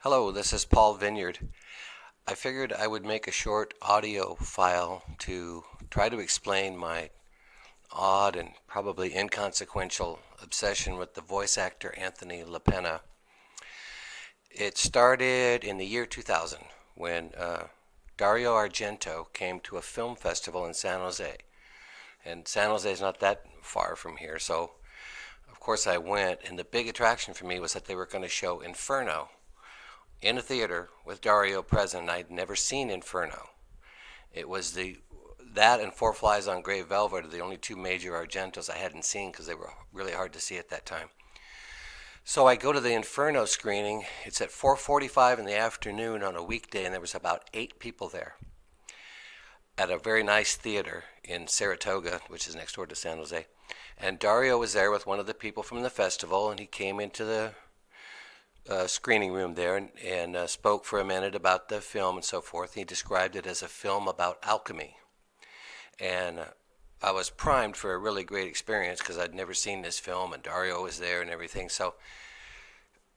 Hello, this is Paul Vineyard. I figured I would make a short audio file to try to explain my odd and probably inconsequential obsession with the voice actor Anthony Penna. It started in the year 2000 when Dario Argento came to a film festival in San Jose. And San Jose is not that far from here, so of course I went, and the big attraction for me was that they were going to show Inferno in a theater with Dario present. I'd never seen Inferno. It was that and Four Flies on Grey Velvet are the only two major Argentos I hadn't seen because they were really hard to see at that time. So I go to the Inferno screening. It's at 4:45 in the afternoon on a weekday, and there was about 8 people there at a very nice theater in Saratoga, which is next door to San Jose. And Dario was there with one of the people from the festival, and he came into the screening room there and spoke for a minute about the film and so forth. He described it as a film about alchemy. And I was primed for a really great experience because I'd never seen this film, and Dario was there and everything. So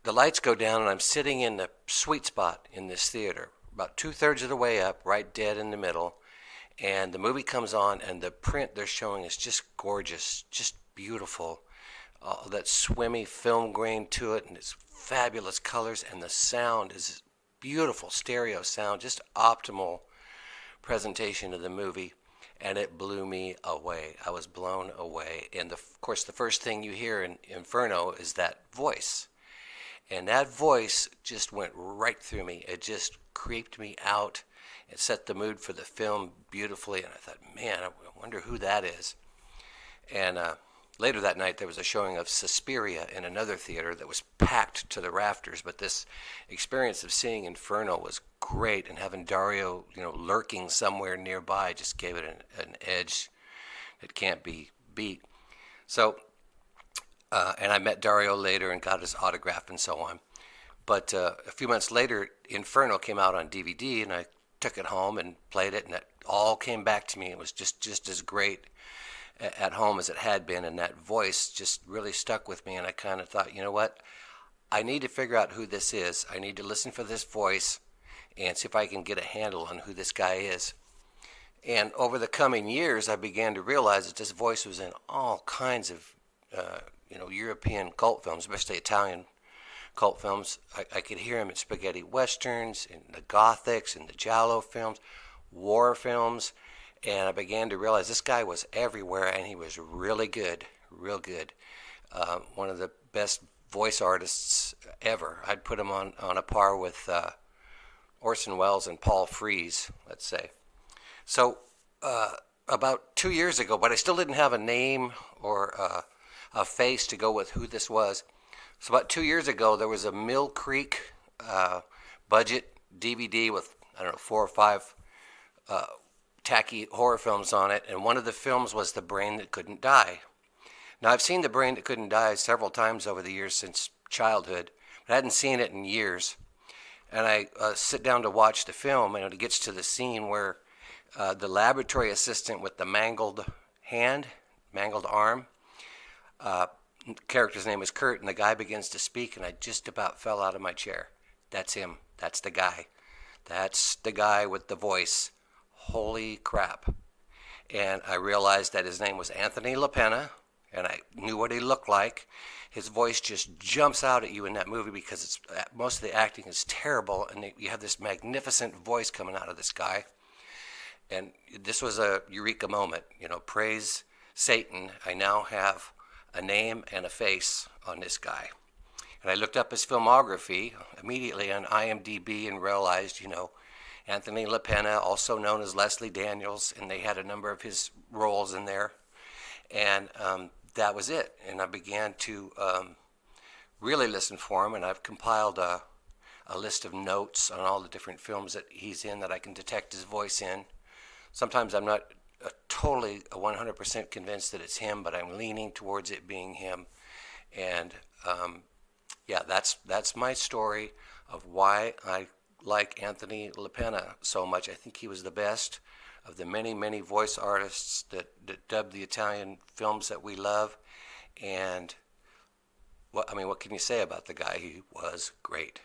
the lights go down, and I'm sitting in the sweet spot in this theater, about 2/3 of the way up, right dead in the middle. And the movie comes on, and the print they're showing is just gorgeous, just beautiful. That swimmy film grain to it, and it's fabulous colors, and the sound is beautiful stereo sound, just optimal presentation of the movie, and it blew me away. I was blown away. And of course, the first thing you hear in Inferno is that voice, and that voice just went right through me. It just creeped me out. It set the mood for the film beautifully, and I thought, man, I wonder who that is. And later that night, there was a showing of Suspiria in another theater that was packed to the rafters. But this experience of seeing Inferno was great, and having Dario, lurking somewhere nearby just gave it an edge that can't be beat. So, and I met Dario later and got his autograph and so on. But a few months later, Inferno came out on DVD, and I took it home and played it, and it all came back to me. It was just as great at home as it had been, and that voice just really stuck with me. And I kind of thought, you know what, I need to figure out who this is. I need to listen for this voice and see if I can get a handle on who this guy is. And over the coming years, I began to realize that this voice was in all kinds of European cult films, especially Italian cult films. I could hear him in spaghetti westerns, in the gothics, in the giallo films, war films. And I began to realize this guy was everywhere, and he was really good, real good. One of the best voice artists ever. I'd put him on a par with Orson Welles and Paul Frees, let's say. So about 2 years ago, but I still didn't have a name or a face to go with who this was. So about 2 years ago, there was a Mill Creek budget DVD with, I don't know, 4 or 5 tacky horror films on it, and one of the films was The Brain That Couldn't Die. Now, I've seen The Brain That Couldn't Die several times over the years since childhood, but I hadn't seen it in years. And I sit down to watch the film, and it gets to the scene where the laboratory assistant with the mangled arm, character's name is Kurt, and the guy begins to speak, and I just about fell out of my chair. That's him. That's the guy. That's the guy with the voice. Holy crap. And I realized that his name was Anthony Penna, and I knew what he looked like. His voice just jumps out at you in that movie because most of the acting is terrible, and you have this magnificent voice coming out of this guy. And this was a eureka moment. Praise Satan. I now have a name and a face on this guy. And I looked up his filmography immediately on IMDb and realized, Anthony Penna, also known as Leslie Daniels, and they had a number of his roles in there. And that was it. And I began to really listen for him, and I've compiled a list of notes on all the different films that he's in that I can detect his voice in. Sometimes I'm not totally 100% convinced that it's him, but I'm leaning towards it being him. And that's my story of why I like Anthony Penna so much. I think he was the best of the many, many voice artists that dubbed the Italian films that we love. And what can you say about the guy? He was great.